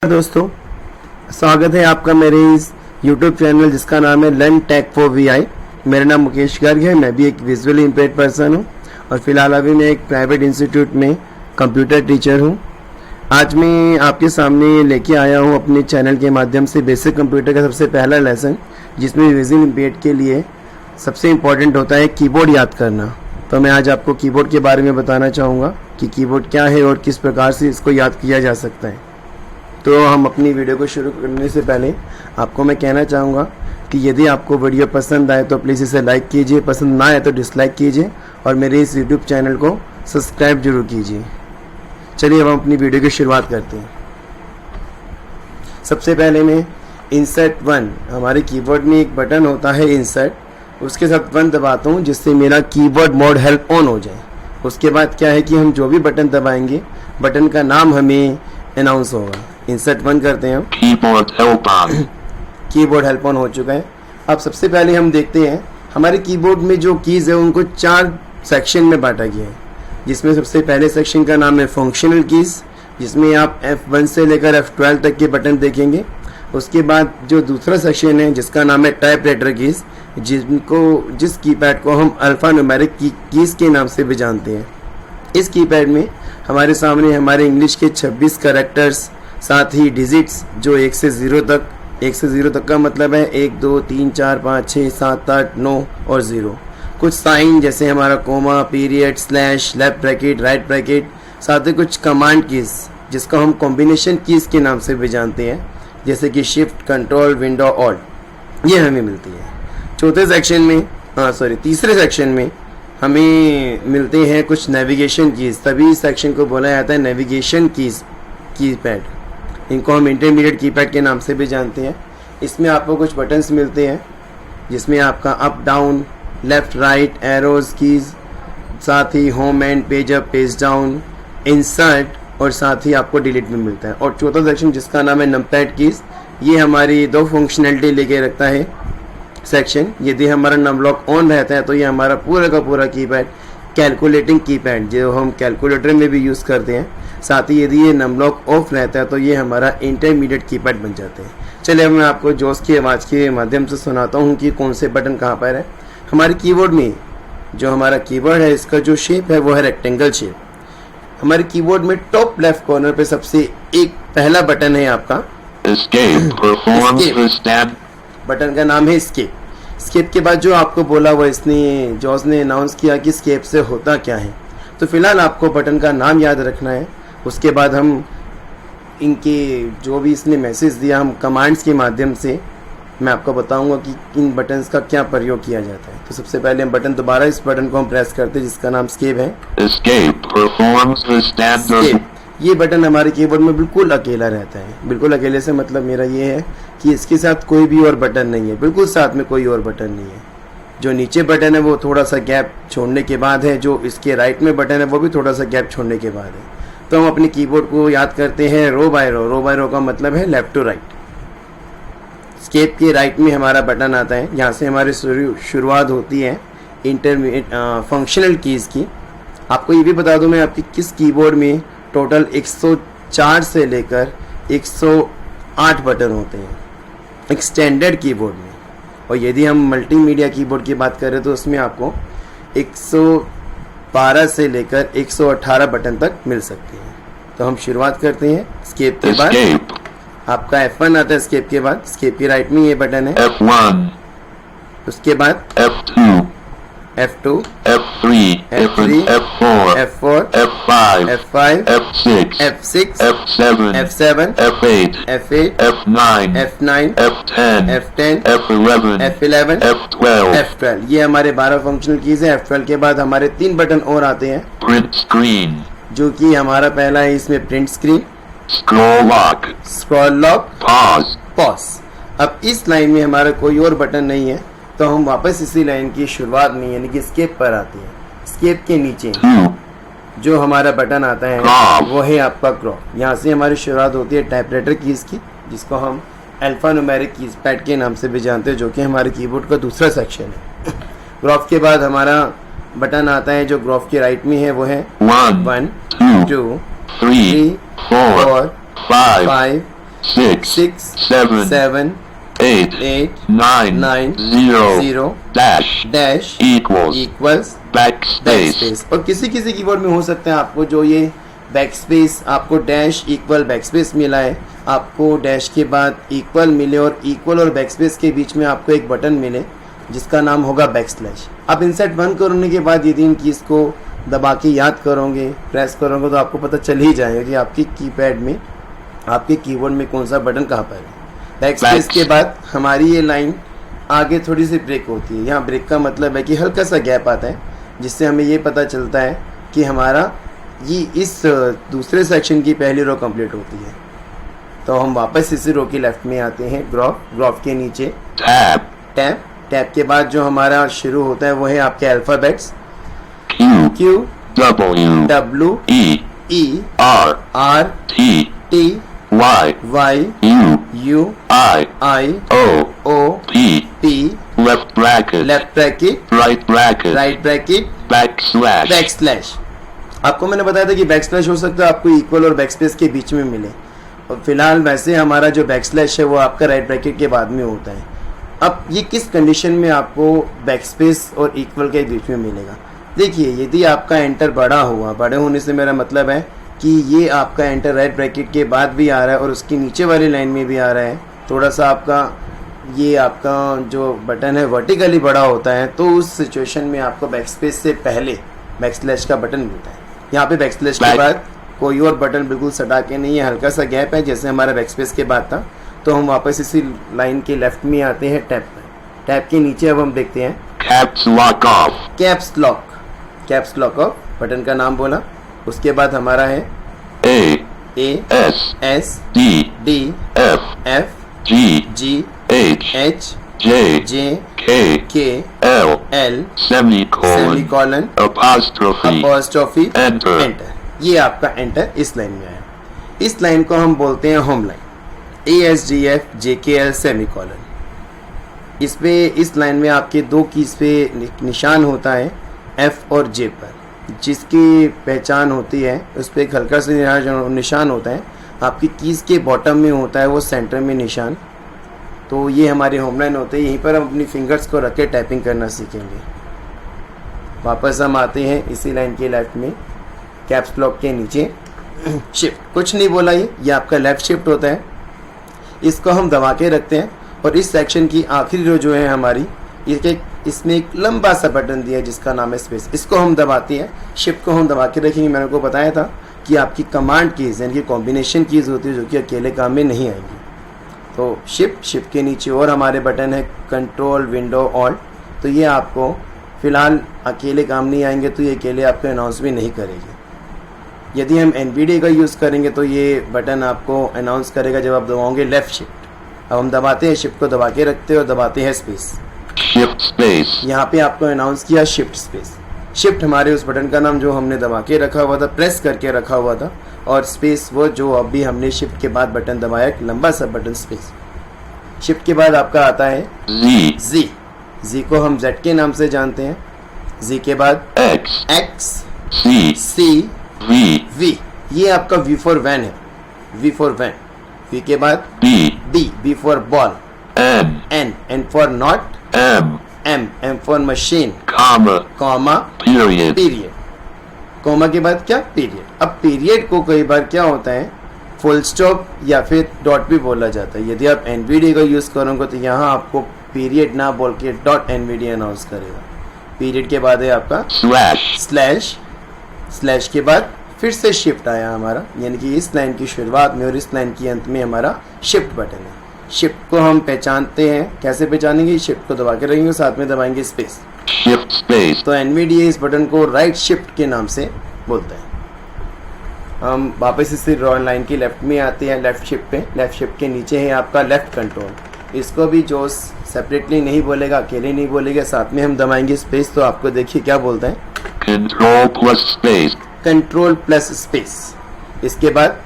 दोस्तों, स्वागत है आपका मेरे इस YouTube चैनल जिसका नाम है लर्न टेक फॉर वीआई। मेरा नाम मुकेश गर्ग है। मैं भी एक विजुअली इम्पेयर्ड पर्सन हूं और फिलहाल अभी मैं एक प्राइवेट इंस्टीट्यूट में कंप्यूटर टीचर हूं। आज मैं आपके सामने लेके आया हूं अपने चैनल के माध्यम से बेसिक कंप्यूटर का सबसे पहला लेसन, जिसमें विजुअली इम्पेयर्ड के लिए सबसे इम्पॉर्टेंट होता है कीबोर्ड याद करना। तो मैं आज आपको कीबोर्ड के बारे में बताना चाहूँगा कि कीबोर्ड क्या है और किस प्रकार से इसको याद किया जा सकता है। तो हम अपनी वीडियो को शुरू करने से पहले आपको मैं कहना चाहूँगा कि यदि आपको वीडियो पसंद आए तो प्लीज़ इसे लाइक कीजिए, पसंद ना आए तो डिसलाइक कीजिए और मेरे इस यूट्यूब चैनल को सब्सक्राइब जरूर कीजिए। चलिए अब हम अपनी वीडियो की शुरुआत करते हैं। सबसे पहले मैं इंसर्ट 1, हमारे कीबोर्ड में एक बटन होता है इंसर्ट, उसके साथ 1 दबाता हूँ जिससे मेरा कीबोर्ड मोड हेल्प ऑन हो जाए। उसके बाद क्या है कि हम जो भी बटन दबाएंगे बटन का नाम हमें अनाउंस होगा। इंसर्ट 1 करते हैं हम। Keyboard help on. Keyboard help on हो चुका है। अब सबसे पहले हम देखते हैं हमारे कीबोर्ड में जो कीज़ है उनको 4 सेक्शन में बांटा गया है, जिसमें सबसे पहले सेक्शन का नाम है फंक्शनल कीज़, जिसमें आप F1 से लेकर F12 तक के बटन देखेंगे। उसके बाद जो दूसरा सेक्शन है जिसका नाम है टाइपराइटर कीज़, जिस कीपैड को हम अल्फ़ा न्यूमेरिक कीज़ के नाम से भी जानते हैं। इस कीपैड में हमारे सामने हमारे इंग्लिश के 26 कैरेक्टर्स, साथ ही डिजिट्स जो 1 से 0 तक का मतलब है 1 2 3 4 5 6 7 8 9 और 0। कुछ साइन जैसे हमारा comma, period, slash, left bracket, right bracket, साथ ही कुछ कमांड कीज़ जिसको हम कॉम्बिनेशन कीज़ के नाम से भी जानते हैं, जैसे कि शिफ्ट, कंट्रोल, विंडो, ऑल्ट, ये हमें मिलती है। तीसरे सेक्शन में हमें मिलते हैं कुछ नेविगेशन कीज़, तभी इस सेक्शन को बोला जाता है नेविगेशन कीपैड। इनको हम इंटरमीडिएट कीपैड के नाम से भी जानते हैं। इसमें आपको कुछ बटन्स मिलते हैं जिसमें आपका up down, left right, arrows keys, साथ ही home end, page up, page down, insert और साथ ही आपको डिलीट में मिलता है। और चौथा सेक्शन जिसका नाम है नंपैड कीज़, ये हमारी 2 फंक्शनलिटी लेके रखता है सेक्शन। यदि हमारा नंबलॉक ऑन रहता है तो ये हमारा पूरा का पूरा कीपैड कैलकुलेटिंग कीपैड जो हम कैलकुलेटर में भी यूज़ करते हैं। साथ ही यदि ये नंबलॉक ऑफ रहता है तो ये हमारा इंटरमीडिएट कीपैड बन जाते हैं। चलिए अब मैं आपको जोश की आवाज़ के माध्यम से सुनाता हूँ कि कौन से बटन कहाँ पर है। हमारे कीबोर्ड में जो हमारा कीबोर्ड है इसका जो शेप है वो है रेक्टेंगल शेप। हमारे कीबोर्ड में टॉप लेफ्ट कॉर्नर पे सबसे एक पहला बटन है आपका Escape। बटन का नाम है स्केप। स्केप के बाद जो आपको बोला वो जॉस ने अनाउंस किया कि स्केप से होता क्या है। तो फिलहाल आपको बटन का नाम याद रखना है। उसके बाद हम इनके जो भी इसने मैसेज दिया हम कमांड्स के माध्यम से मैं आपको बताऊंगा कि इन बटन्स का क्या प्रयोग किया जाता है। तो सबसे पहले हम बटन दोबारा इस बटन को हम प्रेस करते हैं जिसका नाम स्केप है। Escape। ये बटन हमारे कीबोर्ड में बिल्कुल अकेला रहता है। बिल्कुल अकेले से मतलब मेरा ये है कि इसके साथ कोई भी और बटन नहीं है, बिल्कुल साथ में कोई और बटन नहीं है। जो नीचे बटन है वो थोड़ा सा गैप छोड़ने के बाद है, जो इसके राइट में बटन है वो भी थोड़ा सा गैप छोड़ने के बाद है। तो हम अपने कीबोर्ड को याद करते हैं रो बाय रो। रो बाय रो का मतलब है लेफ्ट टू राइट। स्केप के राइट में हमारा बटन आता है, यहाँ से हमारी शुरुआत होती है इंटरमीडिएट फंक्शनल कीज़ की। आपको ये भी बता दूँ मैं आपकी किस कीबोर्ड में टोटल 104 से लेकर 108 बटन होते हैं एक स्टैंडर्ड कीबोर्ड में। और यदि हम मल्टीमीडिया कीबोर्ड की बात करें तो उसमें आपको 112 से लेकर 118 बटन तक मिल सकते हैं। तो हम शुरुआत करते हैं स्केप के बाद आपका F1 आता है। स्केप के बाद स्केप के राइट में ये बटन है F1। उसके बाद F2। F2, F3, F4, F5, F6, F7, F8, F9, F10, F11, F12। ये हमारे 12 फंक्शनल कीज़ है। F12 के बाद हमारे 3 बटन और आते हैं। प्रिंट स्क्रीन, जो कि हमारा पहला है इसमें print screen, scroll lock, pause. अब इस लाइन में हमारा कोई और बटन नहीं है तो हम वापस इसी लाइन की शुरुआत में यानी कि स्केप पर आते हैं। स्केप के नीचे जो हमारा बटन आता है वो है आपका ग्राफ। यहाँ से हमारी शुरुआत होती है टाइपराइटर कीज़ की, जिसको हम अल्फा न्यूमेरिक कीपैड के नाम से भी जानते हैं, जो कि हमारे कीबोर्ड का दूसरा सेक्शन है। ग्राफ के बाद हमारा बटन आता है जो ग्राफ के राइट में है वो है 1 2 3 4 5 6 6 7 7 8 8 9 9 0 0 dash dash equals equals backspace backspace. और किसी किसी कीवर्ड में हो सकता है आपको जो ये बैकस्पेस, आपको डैश इक्वल बैकस्पेस मिला है, आपको डैश के बाद इक्वल मिले और इक्वल और बैकस्पेस के बीच में आपको एक बटन मिले जिसका नाम होगा बैकस्लैश। आप इंसर्ट 1 करने के बाद यदि इन कीज़ को दबा के याद करोगे, प्रेस करोगे, तो आपको पता चल ही जाएगा कि आपकी कीपैड में, आपके कीबोर्ड में कौन सा बटन कहाँ पर है। बैकस्पेस के बाद हमारी ये लाइन आगे थोड़ी सी ब्रेक होती है। यहाँ ब्रेक का मतलब है कि हल्का सा गैप आता है जिससे हमें ये पता चलता है कि हमारा ये इस दूसरे सेक्शन की पहली रो कंप्लीट होती है। तो हम वापस इसी रो की लेफ्ट में आते हैं। ग्राफ के नीचे टैब के बाद जो हमारा शुरू होता है वो है आपके alphabets Q W E R T Y U I O P left bracket right bracket backslash. आपको मैंने बताया था कि बैकस्लैश हो सकता है आपको इक्वल और बैकस्पेस के बीच में मिले, और फिलहाल वैसे हमारा जो बैकस्लैश है वो आपका राइट ब्रैकेट के बाद में होता है। अब ये किस कंडीशन में आपको बैकस्पेस और इक्वल के बीच में मिलेगा? देखिए, यदि आपका एंटर बड़ा हुआ, बड़े होने से मेरा मतलब है कि ये आपका एंटर राइट ब्रैकेट के बाद भी आ रहा है और उसकी नीचे वाली लाइन में भी आ रहा है, थोड़ा सा आपका ये आपका जो बटन है वर्टिकली बड़ा होता है, तो उस सिचुएशन में आपको बैकस्पेस से पहले बैकस्लैश का बटन मिलता है। यहाँ पे बैकस्लैश के बाद कोई और बटन बिल्कुल सटा के नहीं है, हल्का सा गैप है जैसे हमारा बैकस्पेस के बाद था। तो हम वापस इसी लाइन के लेफ्ट में आते हैं टैब पर। टैब के नीचे अब हम देखते हैं कैप्स लॉक ऑफ बटन का नाम बोला। उसके बाद हमारा है A S D F G H J K L semicolon apostrophe enter. ये आपका एंटर इस लाइन में आया। इस लाइन को हम बोलते हैं home line. ASDF JKL semicolon. इस लाइन में आपके दो कीज पे निशान होता है F और J पर, जिसकी पहचान होती है उस पर एक हल्का सा निशान होता है। आपकी कीज़ के बॉटम में होता है वो सेंटर में निशान। तो ये हमारी होम लाइन होती है। यहीं पर हम अपनी फिंगर्स को रख के टाइपिंग करना सीखेंगे। वापस हम आते हैं इसी लाइन के लेफ्ट में, कैप्स लॉक के नीचे शिफ्ट। कुछ नहीं बोला, ये आपका लेफ्ट शिफ्ट होता है। इसको हम दबा के रखते हैं और इस सेक्शन की आखिरी रो जो है हमारी, इसमें एक लंबा सा बटन दिया है जिसका नाम है स्पेस। इसको हम दबाते हैं। शिफ्ट को हम दबा के रखेंगे। मैंने को बताया था कि आपकी कमांड कीज़ यानी कि कॉम्बिनेशन कीज़ होती है जो कि अकेले काम में नहीं आएगी। तो शिफ्ट के नीचे और हमारे बटन है कंट्रोल विंडो ऑल्ट। तो ये आपको फ़िलहाल अकेले काम नहीं आएंगे, तो ये अकेले आपको अनाउंस भी नहीं करेगी। यदि हम NVDA का यूज़ करेंगे तो ये बटन आपको अनाउंस करेगा जब आप दबाओगे लेफ़्ट शिफ्ट। अब हम दबाते हैं, शिफ्ट को दबा के रखते हैं और दबाते हैं स्पेस। यहाँ पे आपको अनाउंस किया शिफ्ट स्पेस। शिफ्ट हमारे उस बटन का नाम जो हमने दबा के रखा हुआ था, प्रेस करके रखा हुआ था, और स्पेस वो जो अभी हमने शिफ्ट के बाद बटन दबाया, एक लंबा सा बटन स्पेस। शिफ्ट के बाद आपका आता है Z को हम Z के नाम से जानते हैं। Z के बाद X C V, ये आपका V फॉर वैन है, V फॉर वैन। V के बाद B for ball, N for not, M for machine, comma period. Comma के बाद क्या? पीरियड। अब पीरियड को कई बार क्या होता है फुल स्टॉप या फिर डॉट भी बोला जाता है। यदि आप NVDA का यूज़ करोगे तो यहाँ आपको पीरियड ना बोल के .NVDA अनाउंस करेगा। पीरियड के बाद है आपका स्लैश के बाद फिर से शिफ्ट आया हमारा, यानी कि इस लाइन की शुरुआत में और इस लाइन के अंत में हमारा शिफ्ट बटन है। शिफ्ट को हम पहचानते हैं, कैसे पहचानेंगे? शिफ्ट को दबा के रखेंगे, साथ में दबाएंगे स्पेस। तो NVDA इस बटन को राइट शिफ्ट के नाम से बोलता है। हम वापस इसी लाइन की लेफ्ट में आते हैं, लेफ्ट शिफ्ट पे। लेफ्ट शिफ्ट के नीचे है आपका लेफ्ट कंट्रोल। इसको भी जो सेपरेटली नहीं बोलेगा, अकेले नहीं बोलेगा, साथ में हम दबाएंगे स्पेस। तो आपको देखिए क्या बोलता है, कंट्रोल प्लस स्पेस। इसके बाद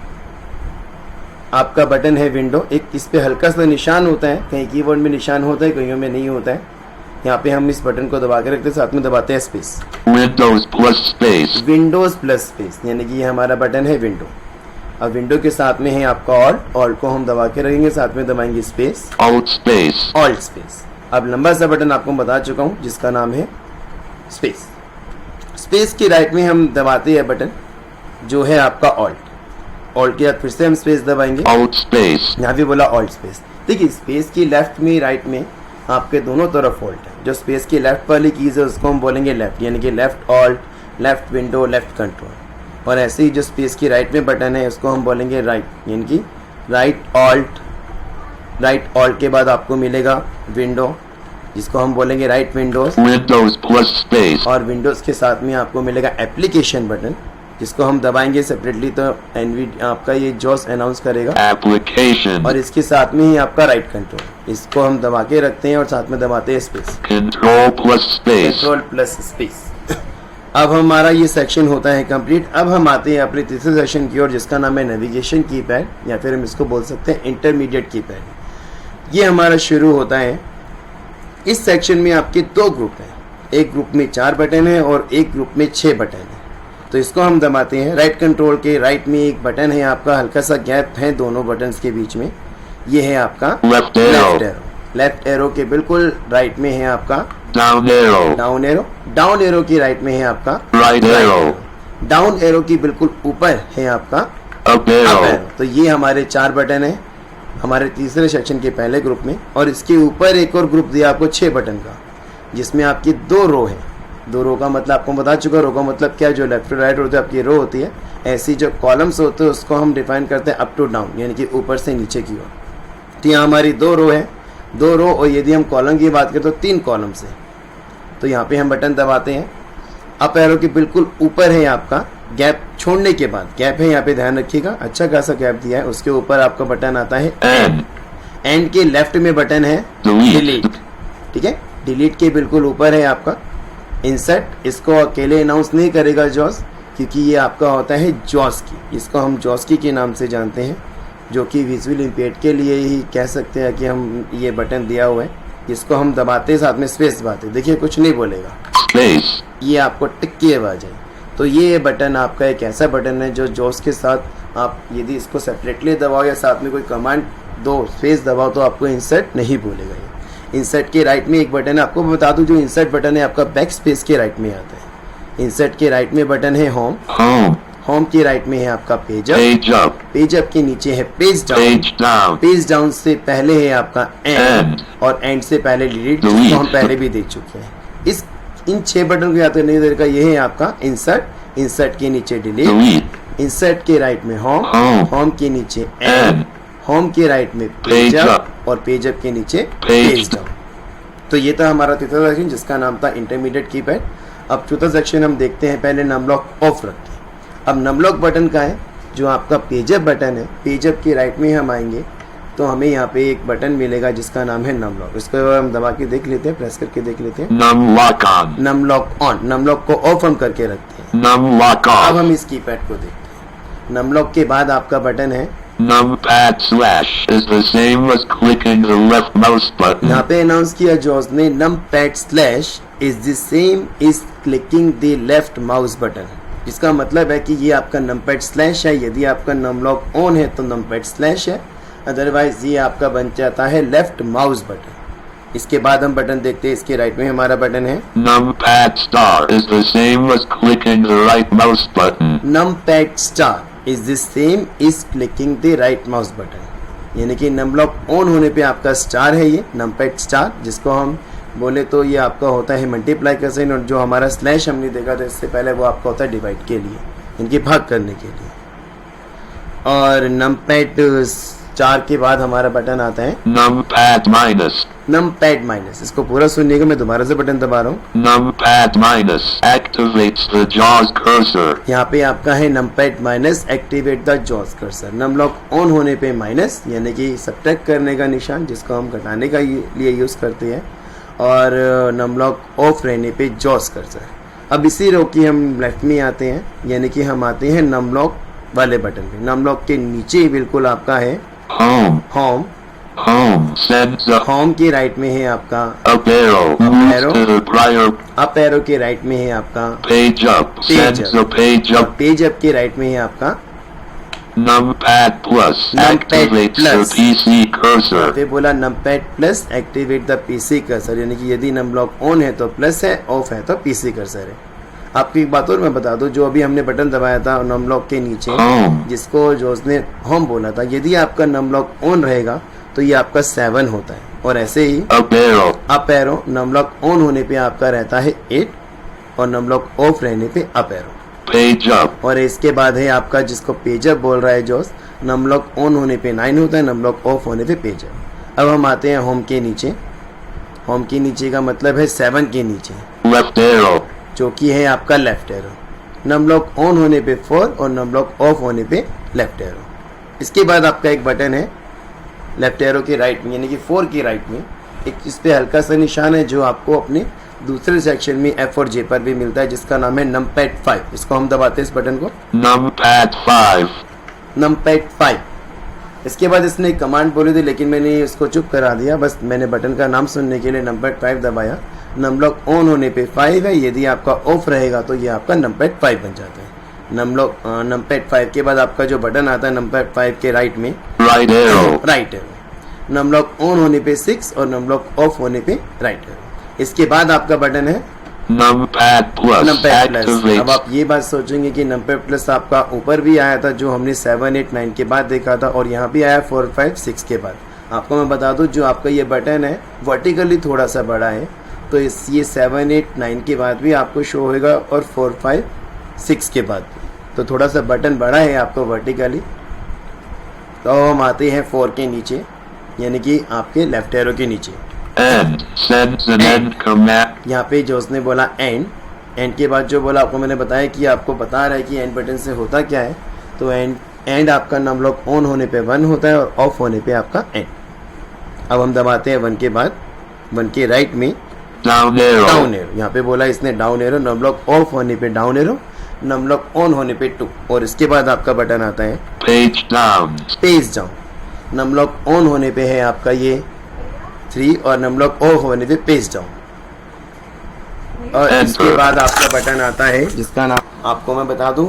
आपका बटन है विंडो। एक इस पे हल्का सा निशान होता है, कहीं कीबोर्ड में निशान होता है, कहीं में नहीं होता है। यहाँ पे हम इस बटन को दबा के रखते हैं, साथ में दबाते हैं स्पेस। विंडोज प्लस स्पेस, यानी कि ये हमारा बटन है विंडो। अब विंडो के साथ में है आपका ऑल्ट को हम दबा के रखेंगे, साथ में दबाएंगे space, Alt space. Alt space. अब लंबा सा बटन आपको बता चुका हूँ जिसका नाम है स्पेस। स्पेस की राइट में हम दबाते हैं बटन जो है आपका ऑल्ट के बाद फिर से हम स्पेस दबाएंगे, Alt space. यहाँ भी बोला ऑल्ट स्पेस। देखिए स्पेस की लेफ्ट में राइट में आपके दोनों तरफ ऑल्ट है। जो स्पेस की लेफ्ट वाली कीज है उसको हम बोलेंगे लेफ्ट, यानी कि left alt, left window, left control. और ऐसे ही जो स्पेस की राइट में बटन है उसको हम बोलेंगे राइट, यानी कि राइट ऑल्ट के बाद आपको मिलेगा विंडो जिसको हम बोलेंगे right Windows, Windows plus space. और विंडोज के साथ में आपको मिलेगा एप्लीकेशन बटन जिसको हम दबाएंगे सेपरेटली तो आपका ये जॉस अनाउंस करेगा, Application. और इसके साथ में ही आपका राइट कंट्रोल, इसको हम दबा के रखते हैं और साथ में दबाते हैं space, Control plus space. Control plus space. अब हमारा ये सेक्शन होता है कंप्लीट। अब हम आते हैं अपने तीसरे सेक्शन की ओर जिसका नाम है नेविगेशन कीपैड, या फिर हम इसको बोल सकते हैं इंटरमीडिएट कीपैड। ये हमारा शुरू होता है। इस सेक्शन में आपके दो ग्रुप हैं, एक ग्रुप में 4 बटन है और एक ग्रुप में 6 बटन है। तो इसको हम दबाते हैं। राइट कंट्रोल के राइट में एक बटन है आपका, हल्का सा गैप है दोनों बटन्स के बीच में, ये है आपका Left arrow. लेफ्ट एरो के बिल्कुल राइट में है आपका Down arrow. डाउन एरो की राइट में है आपका Right arrow. डाउन एरो की बिल्कुल ऊपर है आपका Up अप arrow. एरो। तो ये हमारे 4 बटन है हमारे तीसरे सेक्शन के पहले ग्रुप में, और इसके ऊपर एक और ग्रुप दिया आपको 6 बटन का जिसमें आपकी 2 रो है। 2 रो का मतलब आपको बता चुका, रो का मतलब क्या, जो लेफ्ट टू राइट होते हैं आपकी रो होती है। ऐसी जो कॉलम्स होते हैं उसको हम डिफाइन करते हैं अप टू डाउन, यानी कि ऊपर से नीचे की ओर। तो यहाँ हमारी 2 रो है, 2 रो, और यदि हम कॉलम की बात करें तो 3 कॉलम से। तो यहाँ पे हम बटन दबाते हैं। अप एरो के बिल्कुल ऊपर है आपका गैप छोड़ने के बाद, गैप है यहाँ पे ध्यान रखिएगा, अच्छा खासा गैप दिया है। उसके ऊपर आपका बटन आता है End. एंड के लेफ्ट में बटन है Delete. डिलीट, ठीक है। डिलीट के बिल्कुल ऊपर है आपका इंसर्ट। इसको अकेले अनाउंस नहीं करेगा जॉस, क्योंकि ये आपका होता है जॉस की, इसको हम जॉस की के नाम से जानते हैं, जो कि विजुअल इम्पेयर्ड के लिए ही कह सकते हैं कि हम ये बटन दिया हुआ है। इसको हम दबाते साथ में स्पेस दबाते, देखिए कुछ नहीं बोलेगा, Space. ये आपको टिक की आवाज़ है। तो ये बटन आपका एक ऐसा बटन है जो जॉस के साथ आप यदि इसको सेपरेटली दबाओ या साथ में कोई कमांड दो स्पेस दबाओ तो आपको इंसर्ट नहीं बोलेगा। ये इंसर्ट के राइट में एक बटन है, आपको बता दूं जो इंसर्ट बटन है आपका बैक स्पेस के राइट में आता है। इंसर्ट के राइट में बटन है होम, Home. होम के राइट में है आपका page up, Page up. Page up के नीचे है page down, Page down. Page down से पहले है आपका एंड, End. और एंड से पहले डिलीट, Delete. जिसको हम पहले भी देख चुके हैं। इन 6 बटन को याद करने की तरीका ये है आपका इंसर्ट, इंसर्ट के नीचे डिलीट, Delete. इंसर्ट के राइट में होम, Home. होम के नीचे एंड, End. होम के राइट में पेज Page अप, up. और पेज अप के नीचे Page पेज डाउन। तो ये था हमारा तीसरा सेक्शन जिसका नाम था इंटरमीडिएट कीपैड। अब चौथा सेक्शन हम देखते हैं, पहले नम लॉक ऑफ रख के। अब नम लॉक बटन का है जो आपका पेज अप बटन है, पेज अप के राइट में हम आएंगे तो हमें यहाँ पे एक बटन मिलेगा जिसका नाम है नम लॉक। इसको हम दबा के देख लेते हैं, प्रेस करके देख लेते हैं। Num lock on. Num lock on, num lock को ऑफ हम करके रखते हैं। Num lock अब off. हम इस कीपैड को देखते हैं। नम लॉक के बाद आपका बटन है, Numpad slash is the same as clicking the left mouse button. यहाँ पे अनाउंस किया जॉस ने, num pad slash is the same is clicking the left mouse button. जिसका मतलब है कि ये आपका नम पैड स्लैश है। यदि आपका नम लॉक ऑन है तो नम पैड स्लैश है, अदरवाइज ये आपका बन जाता है लेफ्ट माउस बटन। इसके बाद हम बटन देखते हैं, इसके राइट में हमारा बटन है Numpad star is the same as clicking the right mouse button. Num pad star is the same is clicking the right mouse button. यानी कि नम लॉक ऑन होने पे आपका स्टार है ये नम पैड स्टार, जिसको हम बोले तो ये आपका होता है मल्टीप्लाई का साइन, और जो हमारा स्लैश हमने देखा था इससे पहले वो आपका होता है डिवाइड के लिए, इनके भाग करने के लिए। और नम पैड 4 के बाद हमारा बटन आता है Numpad minus. नम पैड माइनस। इसको पूरा सुनिएगा, मैं दोबारा से बटन दबा रहा हूँ। Numpad minus activates the JAWS cursor. यहाँ पे आपका है num pad minus activate the जॉस कर्सर। नम लॉक ऑन होने पे माइनस यानी कि सब्ट्रैक्ट करने का निशान, जिसको हम घटाने का लिए यूज़ करते हैं, और नम लॉक ऑफ रहने पे जॉस कर्सर। अब इसी रो की हम लेफ्ट में आते हैं, यानी कि हम आते हैं नम लॉक वाले बटन पे। नम लॉक के नीचे ही बिल्कुल आपका है Home. Home, Home sends a home के राइट में है आपका up arrow. Moves arrow. to the prior up arrow के राइट में है आपका page up. Page Sends up. a page up. Page up के राइट में है आपका Numpad Plus Numpad activates the Plus. PC cursor. यहाँ पे बोला numpad plus activate the PC cursor, यानी कि यदि नम लॉक ऑन है तो प्लस है, ऑफ है तो पीसी कर्सर है। आपकी एक बात और मैं बता दूं, जो अभी हमने बटन दबाया था नम लॉक के नीचे, Home. जिसको जो उसने होम बोला था, यदि आपका नम लॉक ऑन रहेगा तो ये आपका 7 होता है, और ऐसे ही Up arrow. Up arrow num lock on होने पे आपका रहता है 8 और नम लॉक ऑफ रहने पे अप एरो। Page up. और इसके बाद है आपका जिसको पेजअप बोल रहा है जोस, नम लॉक ऑन होने पे 9 होता है, नम लॉक ऑफ होने पे पेजअप। अब हम आते हैं होम के नीचे। होम के नीचे का मतलब है 7 के नीचे, Left arrow. जो कि है आपका left arrow. Num lock on होने पे 4 और नम लॉक ऑफ होने पे लेफ्ट एरो। इसके बाद आपका एक बटन है लेफ्ट एरो के राइट में, यानी कि 4 के राइट में एक इस पे हल्का सा निशान है, जो आपको अपने दूसरे सेक्शन में F और J पर भी मिलता है, जिसका नाम है नमपैड 5। इसको हम दबाते हैं इस बटन को, Numpad 5. नमपैड 5। इसके बाद इसने एक कमांड बोली थी, लेकिन मैंने इसको चुप करा दिया, बस मैंने बटन का नाम सुनने के लिए नमपैड 5 दबाया। नम लॉक ऑन होने पे 5 है, यदि आपका ऑफ रहेगा तो ये आपका नमपैड 5 बन जाता है। नमपैड 5 के बाद आपका जो बटन आता है नमपैड 5 के राइट में, Right arrow. Right arrow. Num lock on होने पे 6 और नम लॉक ऑफ होने पे राइट एरो। इसके बाद आपका बटन है Numpad Plus नमपैड प्लस। अब activates. आप ये बात सोचेंगे कि नमपैड प्लस आपका ऊपर भी आया था, जो हमने 7, 8, 9 के बाद देखा था, और यहाँ भी आया 4, 5, 6 के बाद। आपको मैं बता दूं, जो आपका ये बटन है वर्टिकली थोड़ा सा बड़ा है, तो ये 7, 8, 9 के बाद भी आपको शो होगा, और 4, 5, 6 के बाद भी। तो थोड़ा सा बटन बड़ा है आपको वर्टिकली। तो हम आते हैं 4 के नीचे, यानी कि आपके लेफ्ट एरो के नीचे। End sends an end command. यहाँ पे जो उसने बोला एंड, एंड के बाद जो बोला आपको मैंने बताया कि आपको बता रहा है कि एंड बटन से होता क्या है। तो एंड आपका नम लॉक ऑन होने पे 1 होता है और ऑफ होने पे आपका एंड। अब हम दबाते हैं 1 के बाद 1 के राइट में Down arrow. Down arrow. यहाँ पे बोला इसने down arrow, num lock off होने पे down arrow, num lock on होने पे 2, और इसके बाद आपका बटन आता है Page down. Page down. Num lock on होने पे है आपका ये 3 और नम लॉक ऑफ होने पे पेज डाउन। और Enter. इसके बाद आपका बटन आता है जिसका नाम आपको मैं बता दूं,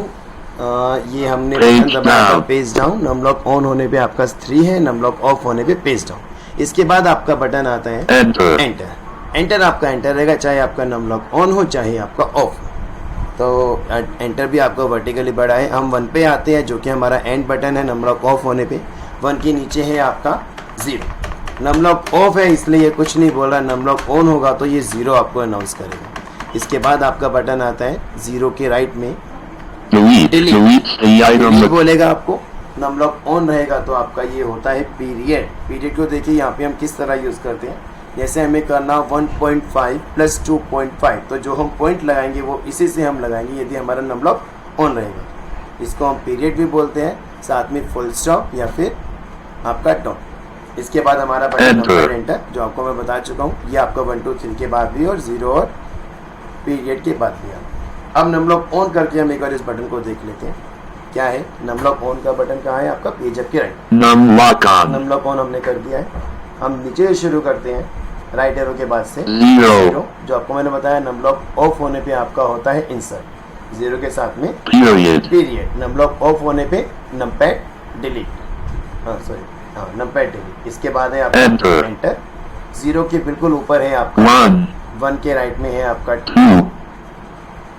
ये हमने Page बटन दबाया था down. Page down. Num lock on होने पे आपका 3 है, नम लॉक ऑफ होने पे पेज डाउन। इसके बाद आपका बटन आता है Enter. एंटर। एंटर आपका एंटर रहेगा, चाहे आपका नम लॉक ऑन हो चाहे आपका ऑफ हो। तो एंटर भी आपका वर्टिकली बड़ा है। हम 1 पे आते हैं, जो कि हमारा एंड बटन है नम लॉक ऑफ होने पे। 1 के नीचे है आपका 0। नम लॉक ऑफ है इसलिए ये कुछ नहीं बोल रहा, नम लॉक ऑन होगा तो ये 0 आपको अनाउंस करेगा। इसके बाद आपका बटन आता है 0 के राइट में Delete. Delete. Deletes the item. ये बोलेगा आपको। नम लॉक ऑन रहेगा तो आपका ये होता है पीरियड। पीरियड को देखिए यहाँ पे हम किस तरह यूज़ करते हैं। जैसे हमें करना 1.5 प्लस 2.5, तो जो हम पॉइंट लगाएंगे वो इसी से हम लगाएंगे यदि हमारा नम लॉक ऑन रहेगा। इसको हम पीरियड भी बोलते हैं, साथ में फुल स्टॉप या फिर आपका डॉट। इसके बाद हमारा बटन Enter. नंबर एंटर, जो आपको मैं बता चुका हूँ। ये आपका 1, 2, 3 के बाद भी और 0 और पीरियड के बाद भी। अब नम लॉक ऑन करके हम एक बार इस बटन को देख लेते हैं क्या है। नम लॉक ऑन का बटन कहाँ है आपका, पेजअप के right. Num lock on. Num lock on हमने कर दिया है। हम नीचे से शुरू करते हैं राइट एरो के बाद से 0. जो आपको मैंने बताया नम लॉक ऑफ होने पे आपका होता है इंसर्ट, 0 के साथ में Period. Period. Num lock off होने पे नमपैड डिलीट, नमपैड डिलीट। इसके बाद है आपका Enter. एंटर। 0 के बिल्कुल ऊपर है आपका 1, 1 के राइट में है आपका 2,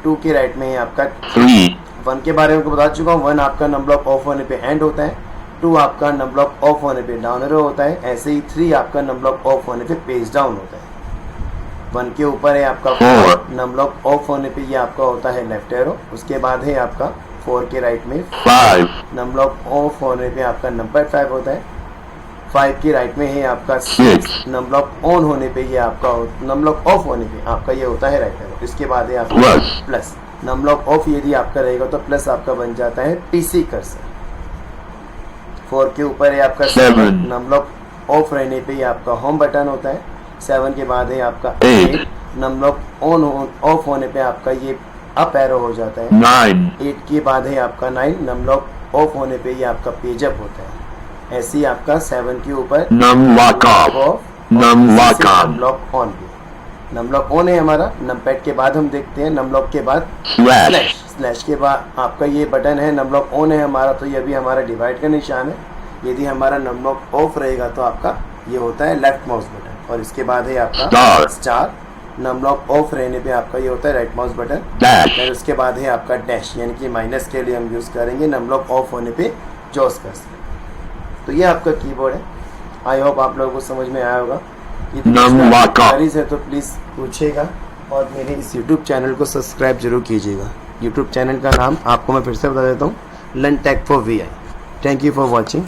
2 के राइट में है आपका 3, 1 के बारे में बता चुका हूँ। 1 आपका नम लॉक ऑफ होने पे एंड होता है, 2 आपका नम लॉक ऑफ होने पे डाउन एरो होता है, ऐसे ही 3 आपका नम लॉक ऑफ होने पे पेज डाउन होता है। 1 के ऊपर है आपका 4, नम लॉक ऑफ होने पे ये आपका होता है लेफ्ट एरो। उसके बाद है आपका 4 के राइट में 5, नम लॉक ऑफ होने पे आपका नंबर 5 होता है। 5 के राइट में है आपका 6, नम लॉक ऑन होने पे ये आपका नम लॉक ऑफ होने पे आपका ये होता है राइट एरो। इसके बाद है आपका Plus. Plus. Num lock off यदि आपका रहेगा तो प्लस आपका बन जाता है पीसी कर्सर। 4 के ऊपर है आपका 7, 7. नम लॉक ऑफ रहने पे ये आपका होम बटन होता है। 7 के बाद है आपका 8. 8, नम लॉक ऑन ऑफ होने पे आपका ये अप एरो हो जाता है। 9, 8 के बाद है आपका 9, नम लॉक ऑफ होने पे ये आपका पेजअप होता है। ऐसे ही आपका 7 के ऊपर Num lock off. Num lock on. Lock on भी। नमलॉक ऑन है हमारा, नमपैड के बाद हम देखते हैं नमलॉक के बाद slash, स्लैश के बाद आपका ये बटन है, नमलॉक ऑन है हमारा तो ये भी हमारा डिवाइड का निशान है। यदि हमारा नमलॉक ऑफ रहेगा तो आपका ये होता है लेफ्ट माउस बटन, और इसके बाद है आपका Star. स्टार। नमलॉक ऑफ रहने पे आपका ये होता है राइट माउस बटन, dash, और उसके बाद है आपका डैश, यानी कि माइनस के लिए हम यूज़ करेंगे नमलॉक ऑफ होने पे जॉस कर सकते। तो ये आपका कीबोर्ड है। आई होप आप लोगों को समझ में आया होगा। Numlock off. क्वेरीज है तो प्लीज़ पूछेगा, और मेरे इस यूट्यूब चैनल को सब्सक्राइब जरूर कीजिएगा। यूट्यूब चैनल का नाम आपको मैं फिर से बता देता हूँ, learn take for VI। Thank you for watching.